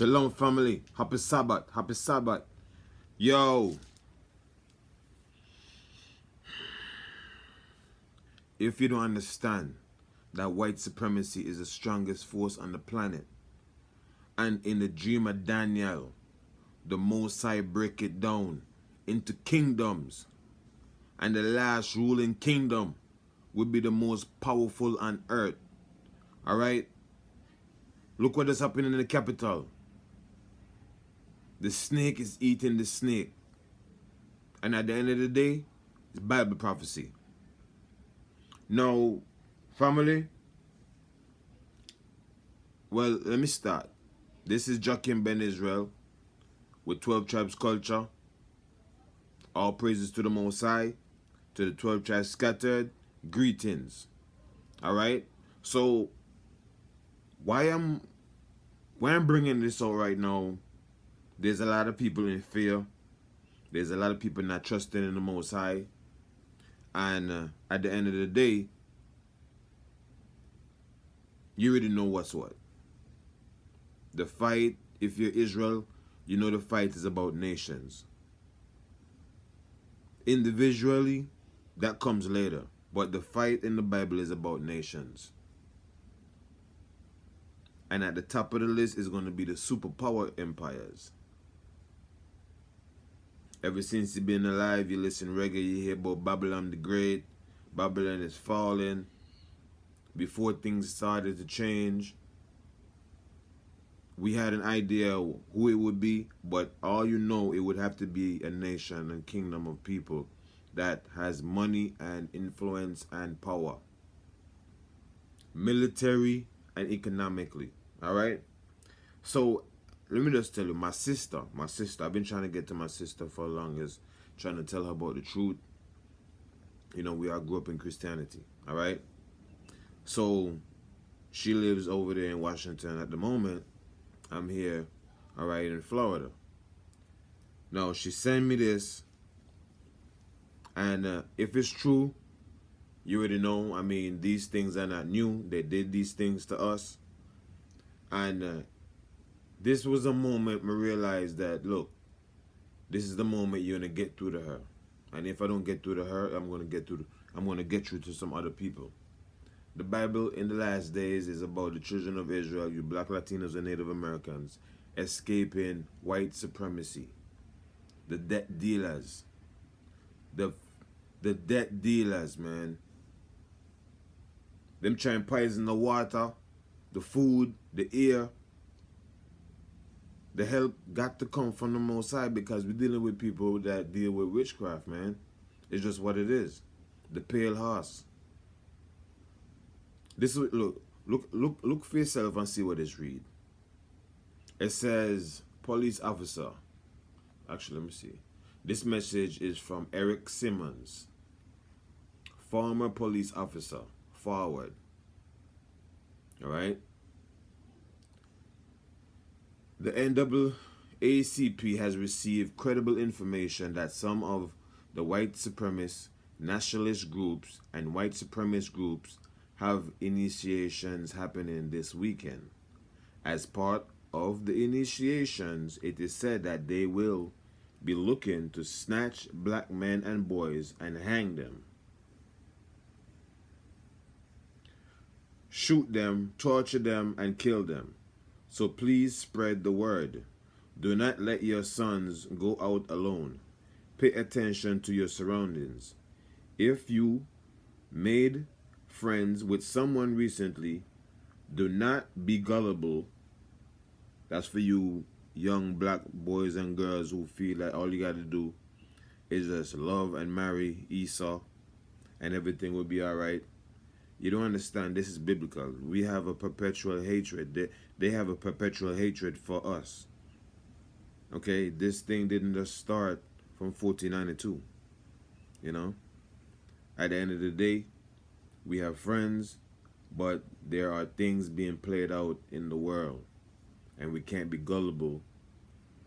Shalom, family. Happy Sabbath. Happy Sabbath. Yo, if you don't understand that white supremacy is the strongest force on the planet, and in the dream of Daniel, the Most High break it down into kingdoms, and the last ruling kingdom will be the most powerful on earth. Alright? Look what is happening in the capital. The snake is eating the snake. And at the end of the day, it's Bible prophecy. Now, family, well, let me start. This is Joachim Ben Israel with 12 Tribes Culture. All praises to the Most High, to the 12 Tribes scattered. Greetings. Alright? So, why I'm bringing this out right now, there's a lot of people in fear. There's a lot of people not trusting in the Most High. And at the end of the day, you already know what's what. The fight, if you're Israel, you know the fight is about nations. Individually, that comes later. But the fight in the Bible is about nations. And at the top of the list is going to be the superpower empires. Ever since you've been alive, you listen reggae, you hear about Babylon the Great. Babylon is falling. Before things started to change, we had an idea who it would be, but all you know, it would have to be a nation and kingdom of people that has money and influence and power. Military and economically. Alright? So, let me just tell you, my sister, I've been trying to get to my sister for the longest, trying to tell her about the truth. You know, we all grew up in Christianity, all right? So, she lives over there in Washington at the moment. I'm here, all right, in Florida. Now, she sent me this, and if it's true, you already know, I mean, these things are not new. They did these things to us. And this was a moment I realized that, look, this is the moment you're gonna get through to her. And if I don't get through to her, I'm gonna get through to some other people. The Bible in the last days is about the children of Israel, you black Latinos and Native Americans, escaping white supremacy. The debt dealers. The debt dealers, man. Them trying to poison the water, the food, the air. The help got to come from the Most High because we're dealing with people that deal with witchcraft, man. It's just what it is. The pale horse. This is, look for yourself and see what this read. It says, police officer. Actually, let me see. This message is from Eric Simmons, former police officer. Forward. All right. The NAACP has received credible information that some of the white supremacist nationalist groups and white supremacist groups have initiations happening this weekend. As part of the initiations, it is said that they will be looking to snatch black men and boys and hang them, shoot them, torture them, and kill them. So please spread the word. Do not let your sons go out alone. Pay attention to your surroundings. If you made friends with someone recently, do not be gullible. That's for you young black boys and girls who feel like all you got to do is just love and marry Esau and everything will be all right. You don't understand, this is biblical. We have a perpetual hatred. They have a perpetual hatred for us. Okay, this thing didn't just start from 1492. You know? At the end of the day, we have friends, but there are things being played out in the world. And we can't be gullible.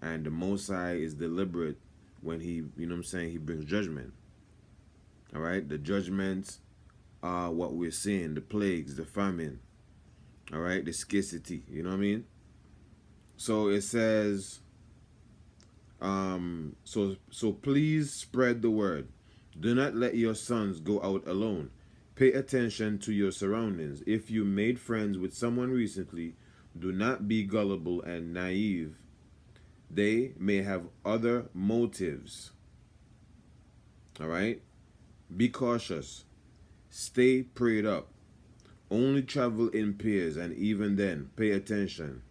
And the Most High is deliberate when he, you know what I'm saying, he brings judgment. Alright? The judgments are what we're seeing, the plagues, the famine, all right, the scarcity, you know what I mean? So it says, so please spread the word. Do not let your sons go out alone. Pay attention to your surroundings. If you made friends with someone recently, do not be gullible and naive. They may have other motives. All right? Be cautious. Stay prayed up. Only travel in pairs, and even then, pay attention.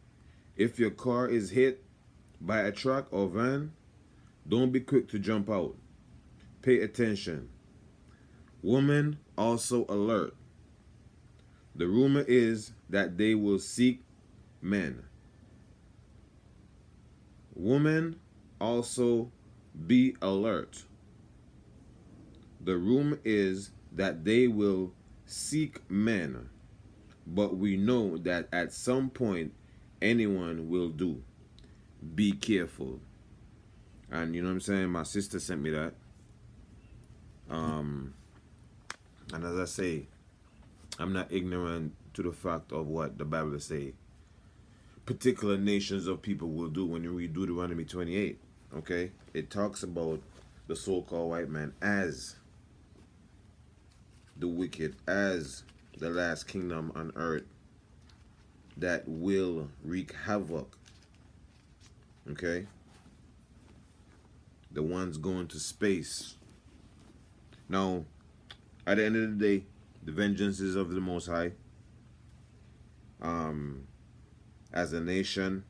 If your car is hit by a truck or van, don't be quick to jump out. Pay attention. Women also alert. The rumor is that they will seek men. Women also be alert. The rumor is that they will seek men, but we know that at some point anyone will do. Be careful. And you know what I'm saying? My sister sent me that. And as I say, I'm not ignorant to the fact of what the Bible say particular nations of people will do when you read Deuteronomy 28. Okay? It talks about the so-called white man as the wicked, as the last kingdom on earth that will wreak havoc. Okay? The ones going to space. Now, at the end of the day, the vengeance is of the Most High. As a nation,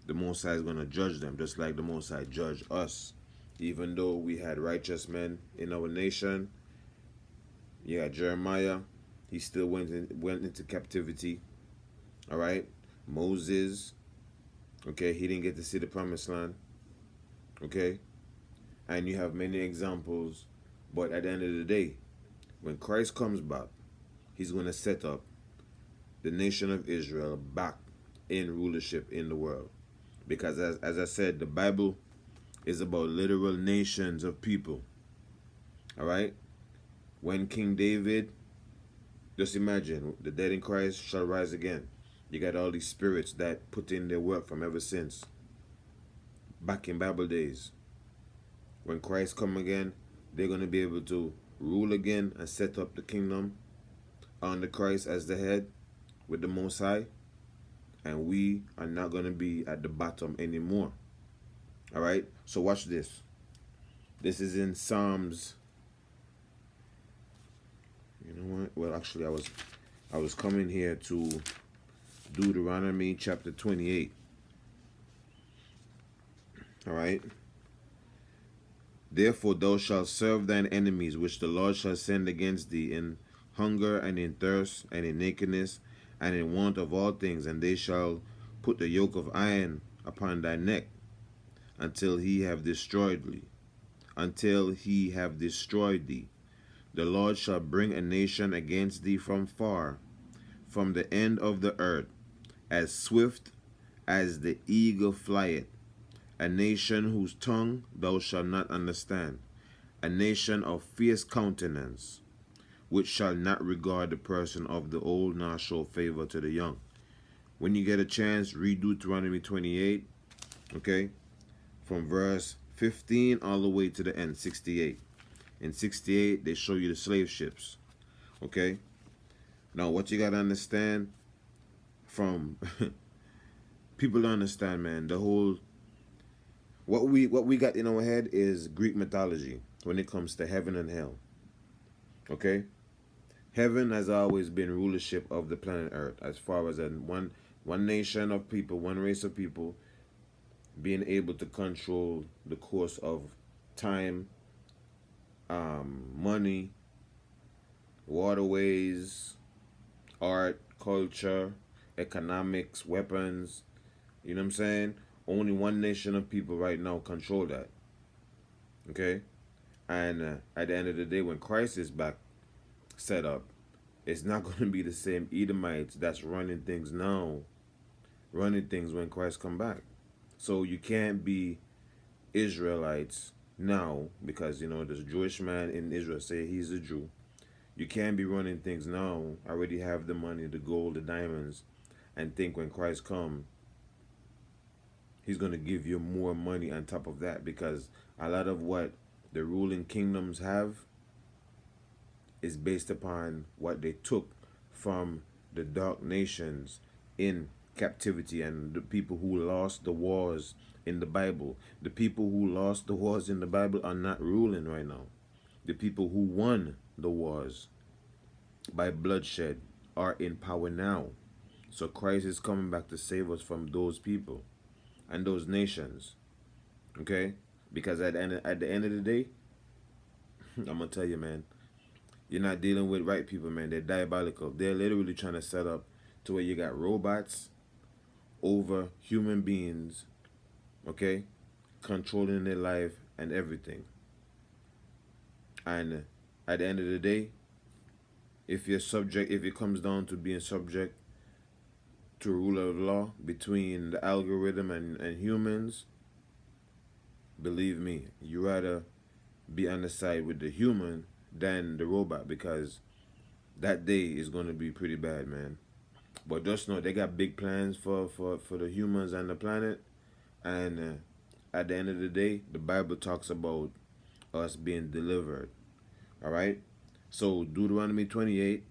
the Most High is going to judge them, just like the Most High judged us. Even though we had righteous men in our nation, yeah, Jeremiah, he still went into captivity. All right, Moses, okay, he didn't get to see the promised land. Okay, and you have many examples, but at the end of the day, when Christ comes back, he's going to set up the nation of Israel back in rulership in the world. Because as I said, the Bible is about literal nations of people. All right? When King David, just imagine, the dead in Christ shall rise again. You got all these spirits that put in their work from ever since. Back in Bible days. When Christ come again, they're going to be able to rule again and set up the kingdom under Christ as the head with the Most High. And we are not going to be at the bottom anymore. All right? So watch this. This is in Psalms. You know what? Well, actually, I was coming here to Deuteronomy chapter 28. All right? Therefore thou shalt serve thine enemies, which the Lord shall send against thee, in hunger and in thirst and in nakedness and in want of all things, and they shall put the yoke of iron upon thy neck, until he have destroyed thee. Until he have destroyed thee. The Lord shall bring a nation against thee from far, from the end of the earth, as swift as the eagle flieth, a nation whose tongue thou shalt not understand, a nation of fierce countenance, which shall not regard the person of the old, nor show favor to the young. When you get a chance, read Deuteronomy 28, okay, from verse 15 all the way to the end, 68. In 68, they show you the slave ships, okay? Now, what you got to understand from people don't understand, man, the whole, what we got in our head is Greek mythology when it comes to heaven and hell, okay? Heaven has always been rulership of the planet Earth, as far as one nation of people, one race of people being able to control the course of time, money, waterways, art, culture, economics, weapons. You know what I'm saying? Only one nation of people right now control that. Okay? And at the end of the day, when Christ is back set up, it's not going to be the same Edomites that's running things now, running things when Christ come back. So you can't be Israelites now, because, you know, this Jewish man in Israel say he's a Jew. You can't be running things now, already have the money, the gold, the diamonds, and think when Christ come, He's going to give you more money on top of that, because a lot of what the ruling kingdoms have is based upon what they took from the dark nations in captivity, and the people who lost the wars in the Bible. The people who lost the wars in the Bible are not ruling right now. The people who won the wars by bloodshed are in power now. So Christ is coming back to save us from those people and those nations. Okay? Because at the end of the day, I'm gonna tell you, man, you're not dealing with right people, man. They're diabolical. They're literally trying to set up to where you got robots over human beings, okay, controlling their life and everything. And at the end of the day, if it comes down to being subject to rule of law between the algorithm and humans, believe me, you rather be on the side with the human than the robot, because that day is going to be pretty bad, man. But just know they got big plans for the humans and the planet. And at the end of the day, the Bible talks about us being delivered. All right? So, Deuteronomy 28,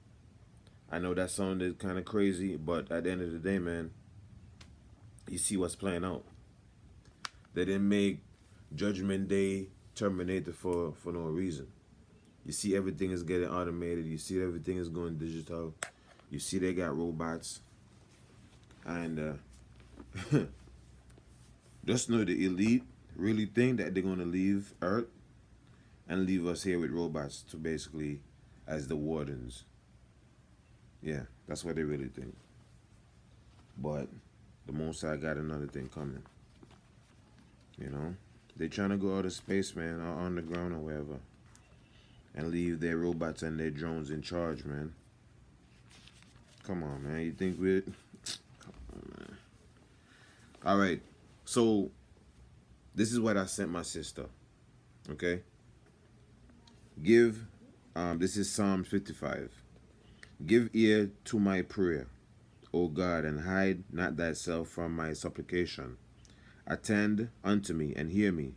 I know that sounded kind of crazy, but at the end of the day, man, you see what's playing out. They didn't make Judgment Day Terminator for no reason. You see everything is getting automated. You see everything is going digital. You see they got robots. And just know the elite really think that they're going to leave Earth and leave us here with robots to basically as the wardens. Yeah, that's what they really think. But the Most High got another thing coming. You know? They trying to go out of space, man, or on the ground or wherever, and leave their robots and their drones in charge, man. Come on, man. You think we're... Come on, man. All right. So, this is what I sent my sister. Okay? This is Psalm 55. Give ear to my prayer, O God, and hide not thyself from my supplication. Attend unto me and hear me.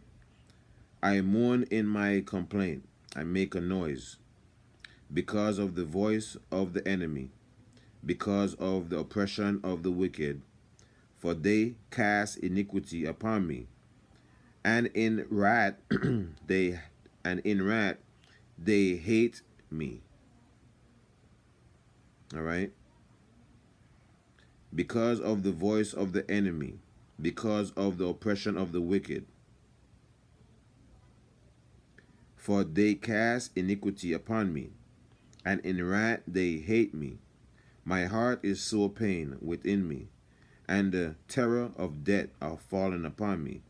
I mourn in my complaint. I make a noise because of the voice of the enemy, because of the oppression of the wicked. For they cast iniquity upon me, and in wrath they hate me. All right? Because of the voice of the enemy, because of the oppression of the wicked. For they cast iniquity upon me, and in wrath they hate me. My heart is sore pain within me, and the terror of death are fallen upon me.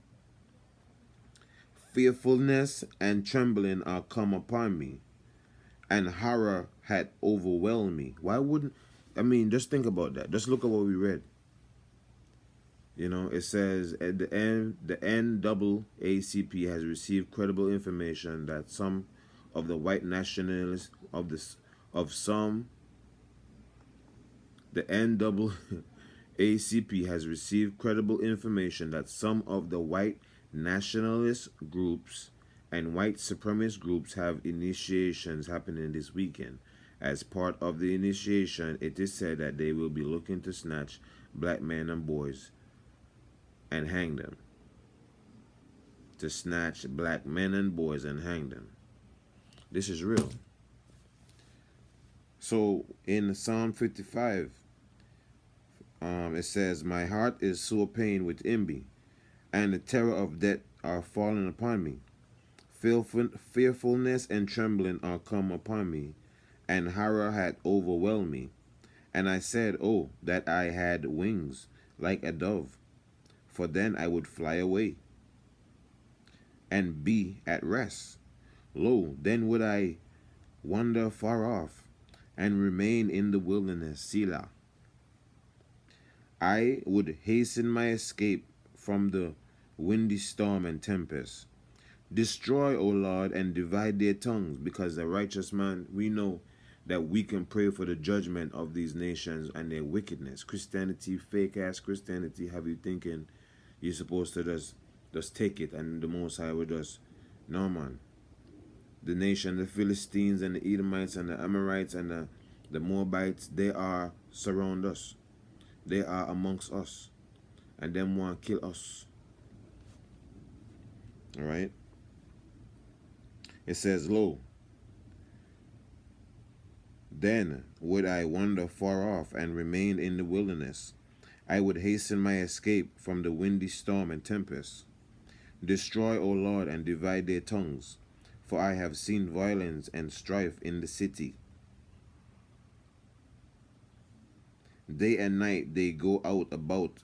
Fearfulness and trembling are come upon me, and horror had overwhelmed me. Why wouldn't... just think about that. Just look at what we read. You know, it says at the end, the NAACP has received credible information that some of the white nationalists the NAACP has received credible information that some of the white nationalist groups and white supremacist groups have initiations happening this weekend. As part of the initiation, it is said that they will be looking to snatch black men and boys and hang them. To snatch black men and boys and hang them. This is real. So in Psalm 55, it says, my heart is sore pain within me, and the terror of death are fallen upon me. Fearfulness and trembling are come upon me, and horror had overwhelmed me. And I said, oh, that I had wings like a dove, for then I would fly away and be at rest. Lo, then would I wander far off and remain in the wilderness, Selah. I would hasten my escape from the windy storm and tempest. Destroy, O Lord, and divide their tongues, because the righteous man, we know that we can pray for the judgment of these nations and their wickedness. Christianity, fake-ass Christianity, have you thinking You're supposed to just take it, and the Most High would just, no man. The nation, the Philistines and the Edomites and the Amorites and the Moabites, they are surround us. They are amongst us. And them want to kill us. Alright? It says, lo, then would I wander far off and remain in the wilderness. I would hasten my escape from the windy storm and tempest. Destroy, O Lord, and divide their tongues, for I have seen violence and strife in the city. Day and night they go out about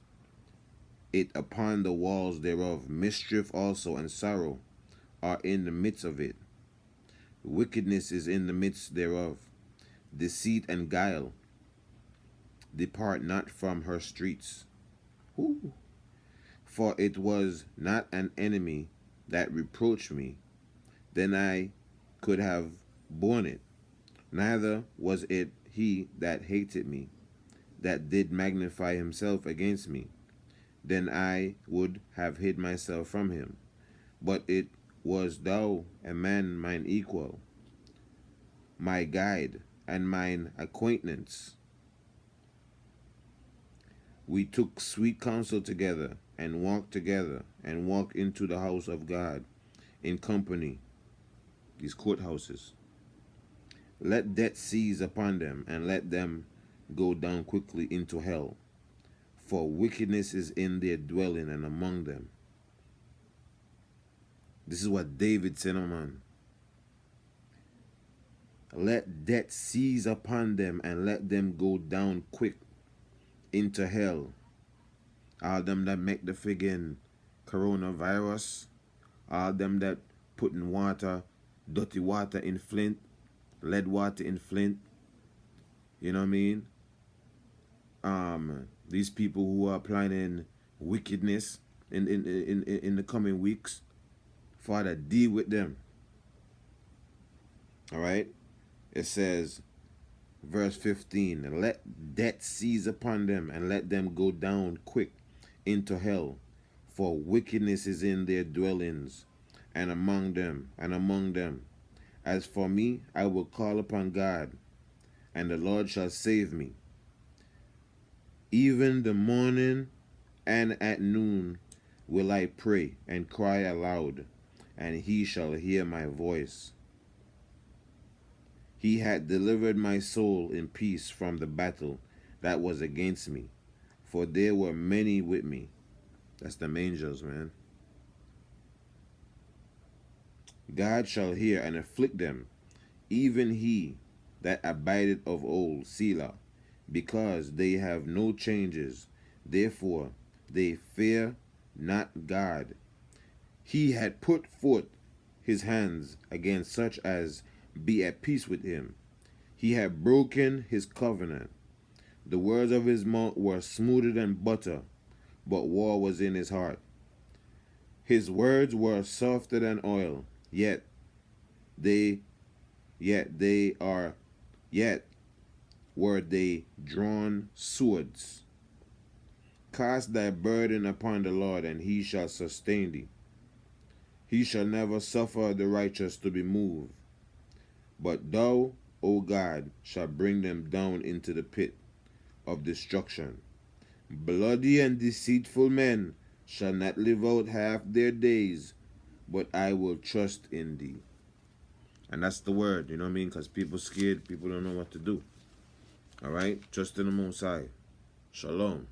it upon the walls thereof. Mischief also and sorrow are in the midst of it. Wickedness is in the midst thereof. Deceit and guile depart not from her streets. Ooh. For it was not an enemy that reproached me, then I could have borne it. Neither was it he that hated me, that did magnify himself against me. Then I would have hid myself from him. But it was thou, a man mine equal, my guide, and mine acquaintance. We took sweet counsel together, and walked together, and walked into the house of God in company, these courthouses. Let death seize upon them, and let them go down quickly into hell. For wickedness is in their dwelling and among them. This is what David said, oh man. Let death seize upon them, and let them go down quick into hell. All them that make the friggin' coronavirus, all them that putting water, dirty water in Flint, lead water in Flint, you know what I mean? These people who are planning wickedness in the coming weeks, Father, deal with them. All right? It says, verse 15, let death seize upon them, and let them go down quick into hell, for wickedness is in their dwellings, and among them. As for me, I will call upon God, and the Lord shall save me. Even the morning and at noon will I pray and cry aloud, and he shall hear my voice. He had delivered my soul in peace from the battle that was against me, for there were many with me. That's them angels, man. God shall hear and afflict them, even he that abideth of old, Selah, because they have no changes. Therefore they fear not God. He had put forth his hands against such as be at peace with him. He had broken his covenant. The words of his mouth were smoother than butter, but war was in his heart. His words were softer than oil, yet were they drawn swords. Cast thy burden upon the Lord, and he shall sustain thee. He shall never suffer the righteous to be moved. But thou, O God, shalt bring them down into the pit of destruction. Bloody and deceitful men shall not live out half their days, but I will trust in thee. And that's the word, you know what I mean? Because people scared, people don't know what to do. All right? Trust in the Most High. Shalom.